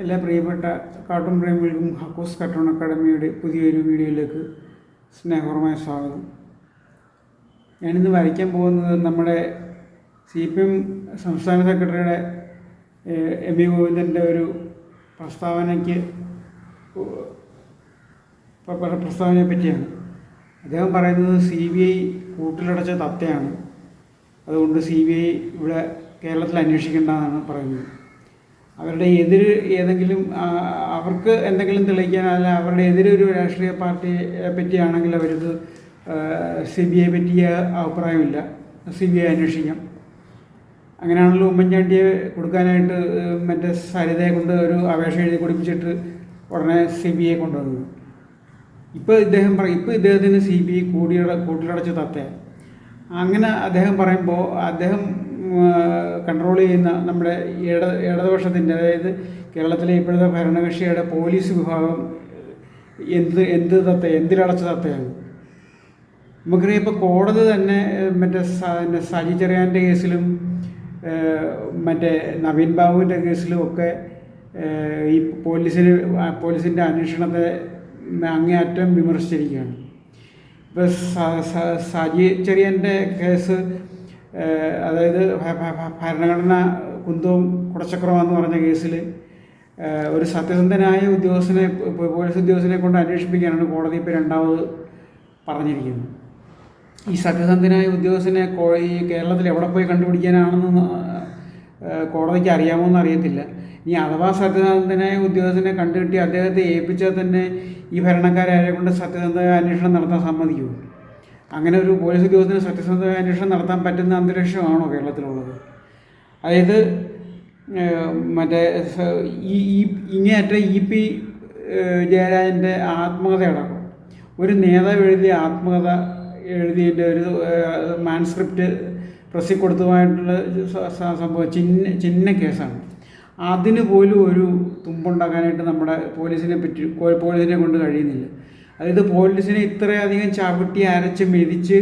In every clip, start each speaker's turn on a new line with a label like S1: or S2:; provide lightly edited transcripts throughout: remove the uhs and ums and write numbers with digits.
S1: എല്ലാ പ്രിയപ്പെട്ട cartoon പ്രേമികൾക്കും ഹക്കോസ് cartoon അക്കാഡമിയുടെ പുതിയൊരു വീഡിയോയിലേക്ക് സ്നേഹപൂർവമായ സ്വാഗതം. ഞാനിന്ന് വരയ്ക്കാൻ പോകുന്നത് നമ്മുടെ CPM സംസ്ഥാന സെക്രട്ടറിയുടെ എം വി ഗോവിന്ദൻ്റെ ഒരു പ്രസ്താവനയെ പറ്റിയാണ്. അദ്ദേഹം പറയുന്നത് CBI കൂട്ടിലടച്ച തത്തയാണ്, അതുകൊണ്ട് CBI ഇവിടെ കേരളത്തിൽ അന്വേഷിക്കേണ്ടതെന്നാണ് പറയുന്നത്. അവരുടെ എതിര് ഏതെങ്കിലും അവർക്ക് എന്തെങ്കിലും തെളിയിക്കാൻ, അല്ല അവരുടെ എതിരൊരു രാഷ്ട്രീയ പാർട്ടിയെ പറ്റിയാണെങ്കിൽ അവർക്ക് CBI പറ്റിയ അഭിപ്രായമില്ല, CBI അന്വേഷിക്കാം. അങ്ങനെയാണല്ലോ ഉമ്മൻചാണ്ടിയെ കൊടുക്കാനായിട്ട് മറ്റേ സരിതയെ കൊണ്ട് ഒരു അപേക്ഷ എഴുതി കൊടുപ്പിച്ചിട്ട് ഉടനെ CBI കൊണ്ടുവന്നത്. ഇപ്പോൾ ഇദ്ദേഹത്തിന് CBI കൂട്ടിലടച്ച് തത്തയാണ്. അങ്ങനെ അദ്ദേഹം പറയുമ്പോൾ അദ്ദേഹം കൺട്രോൾ ചെയ്യുന്ന നമ്മുടെ ഇടതുപക്ഷത്തിൻ്റെ, അതായത് കേരളത്തിലെ ഇപ്പോഴത്തെ ഭരണകക്ഷിയുടെ പോലീസ് വിഭാഗം എന്തിലടച്ച തത്തയാണ്. നമുക്കറിയാം, ഇപ്പോൾ കോടതി തന്നെ മറ്റേ സജി ചെറിയാൻ്റെ കേസിലും മറ്റേ നവീൻ ബാബുവിൻ്റെ കേസിലും ഒക്കെ ഈ പോലീസിൻ്റെ അന്വേഷണത്തെ അങ്ങേയറ്റം വിമർശിച്ചിരിക്കുകയാണ്. ഇപ്പോൾ സജി ചെറിയാൻ്റെ കേസ്, അതായത് ഭരണഘടന കുന്തവും കുടച്ചക്രമെന്ന് പറഞ്ഞ കേസിൽ ഒരു സത്യസന്ധനായ പോലീസ് ഉദ്യോഗസ്ഥനെ കൊണ്ട് അന്വേഷിപ്പിക്കാനാണ് കോടതി ഇപ്പോൾ രണ്ടാമത് പറഞ്ഞിരിക്കുന്നത്. ഈ സത്യസന്ധനായ ഉദ്യോഗസ്ഥനെ ഈ കേരളത്തിൽ എവിടെ പോയി കണ്ടുപിടിക്കാനാണെന്ന് കോടതിക്ക് അറിയാമോയെന്ന് അറിയത്തില്ല. ഇനി അഥവാ സത്യസന്ധനായ ഉദ്യോഗസ്ഥനെ കണ്ടുകിട്ടി അദ്ദേഹത്തെ ഏൽപ്പിച്ചാൽ തന്നെ ഈ ഭരണക്കാരെ കൊണ്ട് സത്യസന്ധമായ അന്വേഷണം നടത്താൻ സമ്മതിക്കുമോ? അങ്ങനെ ഒരു പോലീസ് ഉദ്യോഗസ്ഥന് സത്യസന്ധമായ അന്വേഷണം നടത്താൻ പറ്റുന്ന അന്തരീക്ഷമാണോ കേരളത്തിലുള്ളത്? അതായത് മറ്റേ ഇങ്ങേയറ്റം EP ജയരാജൻ്റെ ആത്മകഥ അടക്കം ഒരു നേതാവ് എഴുതിയ ആത്മകഥ എഴുതിയതിൻ്റെ ഒരു മാൻസ്ക്രിപ്റ്റ് പ്രസ്സിൽ കൊടുത്തതുമായിട്ടുള്ള സംഭവം ചിന്ന കേസാണ്. അതിന് പോലും ഒരു തുമ്പുണ്ടാക്കാനായിട്ട് നമ്മുടെ പോലീസിനെ കൊണ്ട് കഴിയുന്നില്ല. അതായത് പോലീസിനെ ഇത്രയധികം ചവിട്ടി അരച്ച് മെതിച്ച്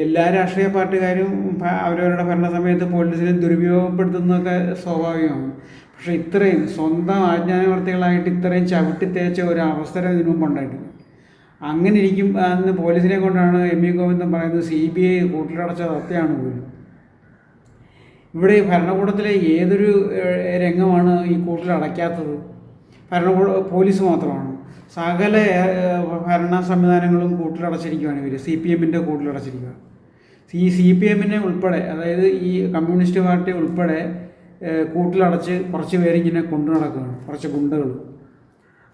S1: എല്ലാ രാഷ്ട്രീയ പാർട്ടിക്കാരും അവരവരുടെ ഭരണ സമയത്ത് പോലീസിനെ ദുരുപയോഗപ്പെടുത്തുന്നതൊക്കെ സ്വാഭാവികമാണ്. പക്ഷേ ഇത്രയും സ്വന്തം ആജ്ഞാനവർത്തികളായിട്ട് ഇത്രയും ചവിട്ടി തേച്ച ഒരു അവസരം ഇതിനു മുമ്പ് ഉണ്ടായിട്ടില്ല. അങ്ങനെ ഇരിക്കും അന്ന് പോലീസിനെ കൊണ്ടാണ് എം വി ഗോവിന്ദൻ പറയുന്നത് CBI കൂട്ടിലടച്ച തത്തയാണ് പോലും. ഇവിടെ ഭരണകൂടത്തിലെ ഏതൊരു രംഗമാണ് ഈ കൂട്ടിലടയ്ക്കാത്തത്? പോലീസ് മാത്രമാണ്. സകല ഭരണ സംവിധാനങ്ങളും കൂട്ടിലടച്ചിരിക്കുകയാണ് ഇവർ. CPMൻ്റെ കൂട്ടിലടച്ചിരിക്കുകയാണ്. CPMനെ ഉൾപ്പെടെ, അതായത് ഈ കമ്മ്യൂണിസ്റ്റ് പാർട്ടി ഉൾപ്പെടെ കൂട്ടിലടച്ച് കുറച്ച് പേരിങ്ങനെ കൊണ്ടു നടക്കുകയാണ്, കുറച്ച് ഗുണ്ടകൾ.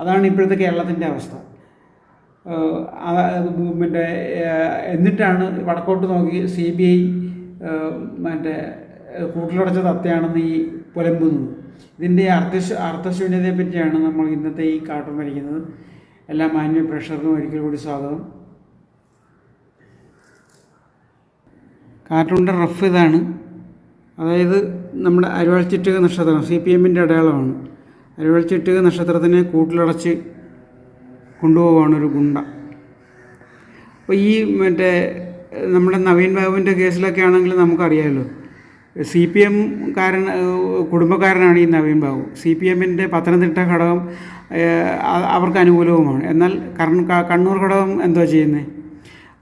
S1: അതാണ് ഇപ്പോഴത്തെ കേരളത്തിൻ്റെ അവസ്ഥ. എന്നിട്ടാണ് വടക്കോട്ട് നോക്കി CBI കൂട്ടിലടച്ച തത്തയാണെന്ന് ഈ പുലമ്പുന്നത്. ഇതിൻ്റെ അർത്ഥശൂന്യതയെ പറ്റിയാണ് നമ്മൾ ഇന്നത്തെ ഈ കാർട്ടൂൺ വരയ്ക്കുന്നത്. എല്ലാ മാന്യ പ്രേക്ഷകർക്കും ഒരിക്കൽ കൂടി സ്വാഗതം. കാർട്ടൂണിൻ്റെ റഫ് ഇതാണ്. അതായത് നമ്മുടെ അരിവാൾചിറ്റിക നക്ഷത്രം CPMൻ്റെ അടയാളമാണ്. അരിവാൾചിറ്റിക നക്ഷത്രത്തിനെ കൂട്ടിലടച്ച് കൊണ്ടുപോവാണ് ഒരു ഗുണ്ട. അപ്പോൾ ഈ നമ്മുടെ നവീൻ ബാബുവിൻ്റെ കേസിലൊക്കെ ആണെങ്കിൽ നമുക്കറിയാമല്ലോ, CPM കുടുംബക്കാരനാണ് ഈ നവീൻ ബാബു. CPMൻ്റെ പത്തനംതിട്ട ഘടകം അവർക്ക് അനുകൂലവുമാണ്. എന്നാൽ കണ്ണൂർ ഘടകം എന്തോ ചെയ്യുന്നത്?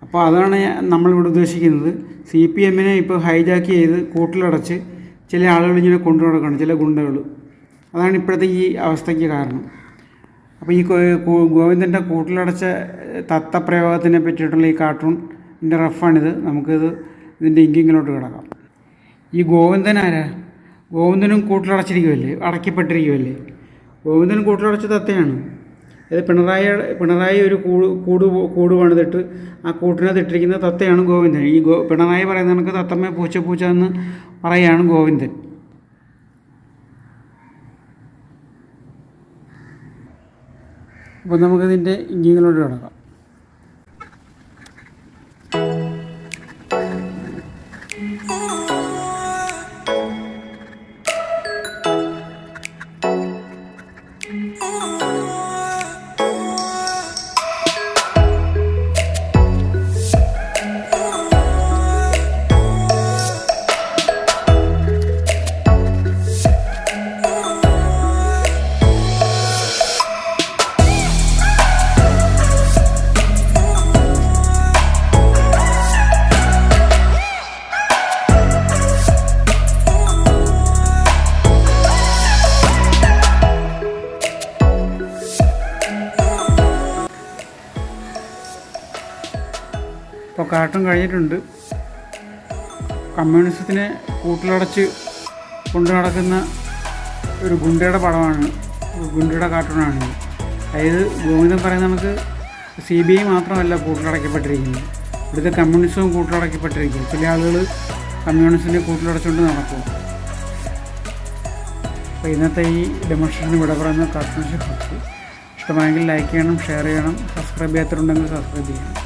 S1: അപ്പോൾ അതാണ് നമ്മളിവിടെ ഉദ്ദേശിക്കുന്നത്. CPMനെ ഇപ്പോൾ ഹൈജാക്ക് ചെയ്ത് കൂട്ടിലടച്ച് ചില ആളുകൾ ഇങ്ങനെ കൊണ്ടു നടക്കുകയാണ്, ചില ഗുണ്ടകൾ. അതാണ് ഇപ്പോഴത്തെ ഈ അവസ്ഥയ്ക്ക് കാരണം. അപ്പോൾ ഈ ഗോവിന്ദൻ്റെ കൂട്ടിലടച്ച തത്തപ്രയോഗത്തിനെ പറ്റിയിട്ടുള്ള ഈ കാർട്ടൂണിൻ്റെ റഫാണിത്. ഇതിൻ്റെ ഇങ്കിങ്ങിലോട്ട് കിടക്കാം. ഈ ഗോവിന്ദൻ ആരാ? ഗോവിന്ദനും കൂട്ടിലടച്ചിരിക്കുമല്ലേ, അടയ്ക്കപ്പെട്ടിരിക്കുമല്ലേ. ഗോവിന്ദൻ കൂട്ടിലടച്ച തത്തയാണ്. ഇത് പിണറായി ഒരു കൂട് പണിതിട്ട് ആ കൂട്ടിനകത്ത് ഇട്ടിരിക്കുന്ന തത്തയാണ് ഗോവിന്ദൻ. ഈ പിണറായി പറയുന്ന കണക്ക് തത്തമ്മ പൂച്ച എന്ന് പറയുകയാണ് ഗോവിന്ദൻ. അപ്പോൾ നമുക്കിതിൻ്റെ ഇങ്കിങ്ങിലോട്ട് കിടക്കാം. ഇപ്പോൾ കാർട്ടൂൺ കഴിഞ്ഞിട്ടുണ്ട്. കമ്മ്യൂണിസത്തിനെ കൂട്ടിലടച്ച് കൊണ്ടു നടക്കുന്ന ഒരു ഗുണ്ടയുടെ പടമാണ്, ഗുണ്ടയുടെ കാർട്ടൂണാണ്. അതായത് ഗോവിന്ദൻ പറയുന്ന നമുക്ക് CBI മാത്രമല്ല കൂട്ടിലടക്കപ്പെട്ടിരിക്കുന്നത്, ഇവിടുത്തെ കമ്മ്യൂണിസവും കൂട്ടിലടക്കപ്പെട്ടിരിക്കും. ചില ആളുകൾ കമ്മ്യൂണിസ്റ്റിനെ കൂട്ടിലടച്ചുകൊണ്ട് നടക്കും. അപ്പോൾ ഇന്നത്തെ ഈ ഡെമോൺസ്ട്രേഷന് വിട പറയുന്ന കാർട്ടൂൺ ഷോ ഇഷ്ടമായെങ്കിൽ ലൈക്ക് ചെയ്യണം, ഷെയർ ചെയ്യണം, സബ്സ്ക്രൈബ് ചെയ്യാത്തവരുണ്ടെങ്കിൽ സബ്സ്ക്രൈബ് ചെയ്യണം.